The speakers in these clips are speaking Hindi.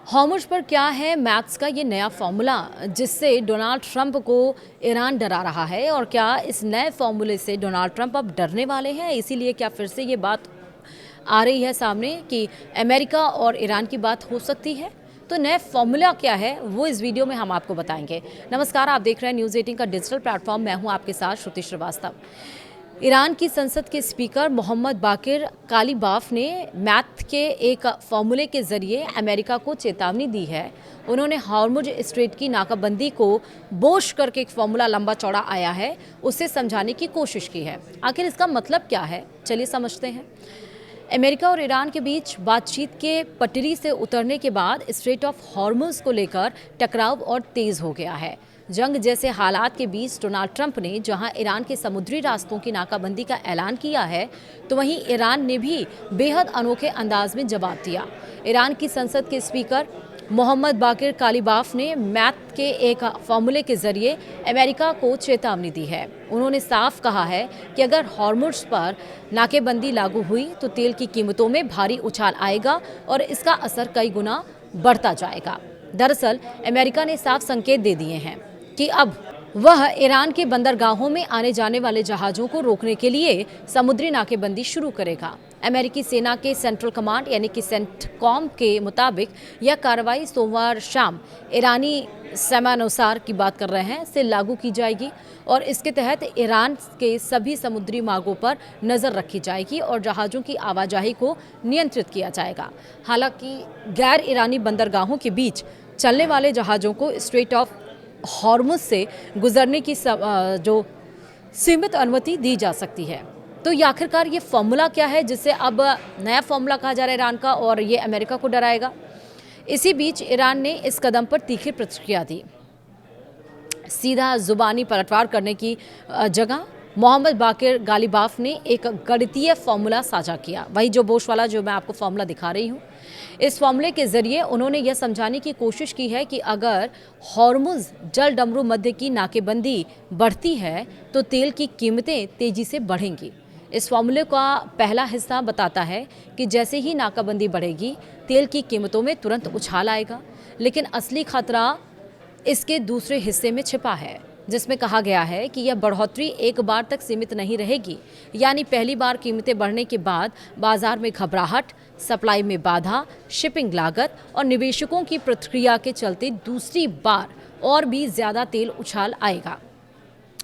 हॉर्मुज़ पर क्या है मैथ्स का ये नया फॉर्मूला जिससे डोनाल्ड ट्रंप को ईरान डरा रहा है, और क्या इस नए फॉर्मूले से डोनाल्ड ट्रंप अब डरने वाले हैं? इसीलिए क्या फिर से ये बात आ रही है सामने कि अमेरिका और ईरान की बात हो सकती है? तो नया फॉर्मूला क्या है वो इस वीडियो में हम आपको बताएंगे। नमस्कार, आप देख रहे हैं न्यूज़ 18 का डिजिटल प्लेटफॉर्म। मैं हूं आपके साथ श्रुति श्रीवास्तव। ईरान की संसद के स्पीकर मोहम्मद बाकिर कालीबाफ ने मैथ के एक फॉर्मूले के जरिए अमेरिका को चेतावनी दी है। उन्होंने हॉर्मुज स्ट्रेट की नाकाबंदी को बोश करके एक फॉर्मूला लंबा चौड़ा आया है उसे समझाने की कोशिश की है। आखिर इसका मतलब क्या है, चलिए समझते हैं। अमेरिका और ईरान के बीच बातचीत के पटरी से उतरने के बाद स्ट्रेट ऑफ हॉर्मुज को लेकर टकराव और तेज हो गया है। जंग जैसे हालात के बीच डोनाल्ड ट्रंप ने जहां ईरान के समुद्री रास्तों की नाकाबंदी का ऐलान किया है, तो वहीं ईरान ने भी बेहद अनोखे अंदाज में जवाब दिया। ईरान की संसद के स्पीकर मोहम्मद बाकिर कालीबाफ ने मैथ के एक फॉर्मूले के जरिए अमेरिका को चेतावनी दी है। उन्होंने साफ कहा है कि अगर हॉर्मुज़ पर नाकेबंदी लागू हुई तो तेल की कीमतों में भारी उछाल आएगा और इसका असर कई गुना बढ़ता जाएगा। दरअसल अमेरिका ने साफ संकेत दे दिए हैं कि अब वह ईरान के बंदरगाहों में आने जाने वाले जहाज़ों को रोकने के लिए समुद्री नाकेबंदी शुरू करेगा। अमेरिकी सेना के सेंट्रल कमांड यानी कि सेंटकॉम के मुताबिक यह कार्रवाई सोमवार शाम ईरानी समयानुसार की बात कर रहे हैं से लागू की जाएगी, और इसके तहत ईरान के सभी समुद्री मार्गों पर नज़र रखी जाएगी और जहाज़ों की आवाजाही को नियंत्रित किया जाएगा। हालांकि गैर ईरानी बंदरगाहों के बीच चलने वाले जहाज़ों को स्ट्रेट ऑफ हॉर्मुज़ से गुजरने की जो सीमित अनुमति दी जा सकती है। तो ये आखिरकार ये फॉर्मूला क्या है जिससे अब नया फॉर्मूला कहा जा रहा है ईरान का, और ये अमेरिका को डराएगा? इसी बीच ईरान ने इस कदम पर तीखी प्रतिक्रिया दी। सीधा जुबानी पलटवार करने की जगह मोहम्मद बाकिर गालिबाफ ने एक गणितीय फॉर्मूला साझा किया, वही जो बोश वाला जो मैं आपको फॉर्मूला दिखा रही हूँ। इस फॉर्मूले के जरिए उन्होंने यह समझाने की कोशिश की है कि अगर हॉर्मुज़ जल डमरू मध्य की नाकेबंदी बढ़ती है तो तेल की कीमतें तेजी से बढ़ेंगी। इस फॉर्मूले का पहला हिस्सा बताता है कि जैसे ही नाकाबंदी बढ़ेगी तेल की कीमतों में तुरंत उछाल आएगा, लेकिन असली खतरा इसके दूसरे हिस्से में छिपा है, जिसमें कहा गया है कि यह बढ़ोतरी एक बार तक सीमित नहीं रहेगी। यानी पहली बार कीमतें बढ़ने के बाद बाजार में घबराहट, सप्लाई में बाधा, शिपिंग लागत और निवेशकों की प्रतिक्रिया के चलते दूसरी बार और भी ज़्यादा तेल उछाल आएगा।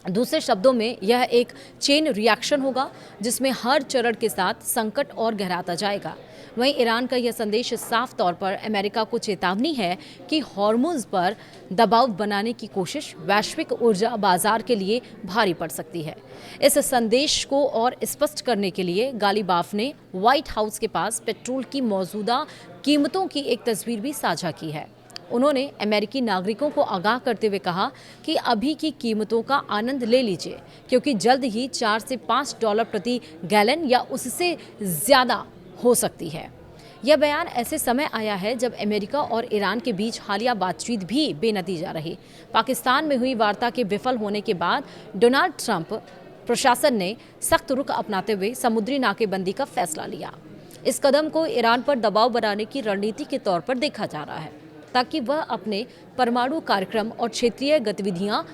दूसरे शब्दों में यह एक चेन रिएक्शन होगा जिसमें हर चरण के साथ संकट और गहराता जाएगा। वहीं ईरान का यह संदेश साफ तौर पर अमेरिका को चेतावनी है कि हॉर्मुज़ पर दबाव बनाने की कोशिश वैश्विक ऊर्जा बाजार के लिए भारी पड़ सकती है। इस संदेश को और स्पष्ट करने के लिए गालिबाफ ने व्हाइट हाउस के पास पेट्रोल की मौजूदा कीमतों की एक तस्वीर भी साझा की है। उन्होंने अमेरिकी नागरिकों को आगाह करते हुए कहा कि अभी की कीमतों का आनंद ले लीजिए, क्योंकि जल्द ही $4 से $5 प्रति गैलन या उससे ज़्यादा हो सकती है। यह बयान ऐसे समय आया है जब अमेरिका और ईरान के बीच हालिया बातचीत भी बेनतीजा रही। पाकिस्तान में हुई वार्ता के विफल होने के बाद डोनाल्ड ट्रंप प्रशासन ने सख्त रुख अपनाते हुए समुद्री नाकेबंदी का फैसला लिया। इस कदम को ईरान पर दबाव बनाने की रणनीति के तौर पर देखा जा रहा है, ताकि वह अपने परमाणु कार्यक्रम और क्षेत्रीय गतिविधियों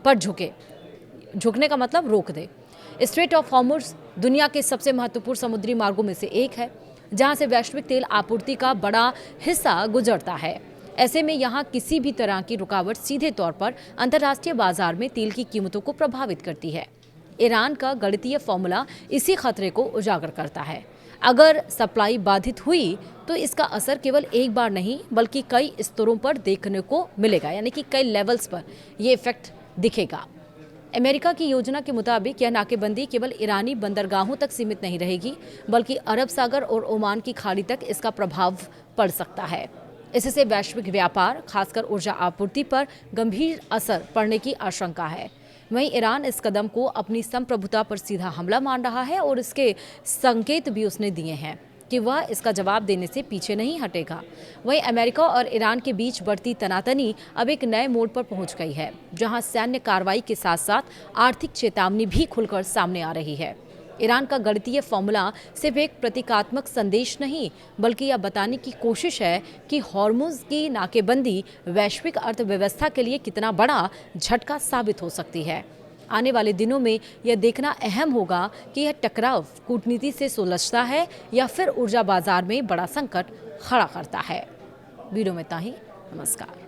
पर झुकने का मतलब रोक दे। स्ट्रेट ऑफ हॉर्मुज़ दुनिया के सबसे महत्वपूर्ण समुद्री मार्गों में से एक है, जहां से वैश्विक तेल आपूर्ति का बड़ा हिस्सा गुजरता है। ऐसे में यहां किसी भी तरह की रुकावट सीधे तौर पर अंतर्राष्ट्रीय बाजार में तेल की कीमतों को प्रभावित करती है। ईरान का गणितीय फॉर्मूला इसी खतरे को उजागर करता है। अगर सप्लाई बाधित हुई तो इसका असर केवल एक बार नहीं बल्कि कई स्तरों पर देखने को मिलेगा, यानी कि कई लेवल्स पर ये इफेक्ट दिखेगा। अमेरिका की योजना के मुताबिक यह नाकेबंदी केवल ईरानी बंदरगाहों तक सीमित नहीं रहेगी, बल्कि अरब सागर और ओमान की खाड़ी तक इसका प्रभाव पड़ सकता है। इससे वैश्विक व्यापार, खासकर ऊर्जा आपूर्ति पर गंभीर असर पड़ने की आशंका है। वहीं ईरान इस कदम को अपनी संप्रभुता पर सीधा हमला मान रहा है और इसके संकेत भी उसने दिए हैं कि वह इसका जवाब देने से पीछे नहीं हटेगा। वहीं अमेरिका और ईरान के बीच बढ़ती तनातनी अब एक नए मोड़ पर पहुंच गई है, जहां सैन्य कार्रवाई के साथ साथ आर्थिक चेतावनी भी खुलकर सामने आ रही है। ईरान का गणितीय फॉर्मूला सिर्फ एक प्रतीकात्मक संदेश नहीं, बल्कि यह बताने की कोशिश है कि हॉर्मुज़ की नाकेबंदी वैश्विक अर्थव्यवस्था के लिए कितना बड़ा झटका साबित हो सकती है। आने वाले दिनों में यह देखना अहम होगा कि यह टकराव कूटनीति से सुलझता है या फिर ऊर्जा बाजार में बड़ा संकट खड़ा करता है। वीडियो में इतना ही। नमस्कार।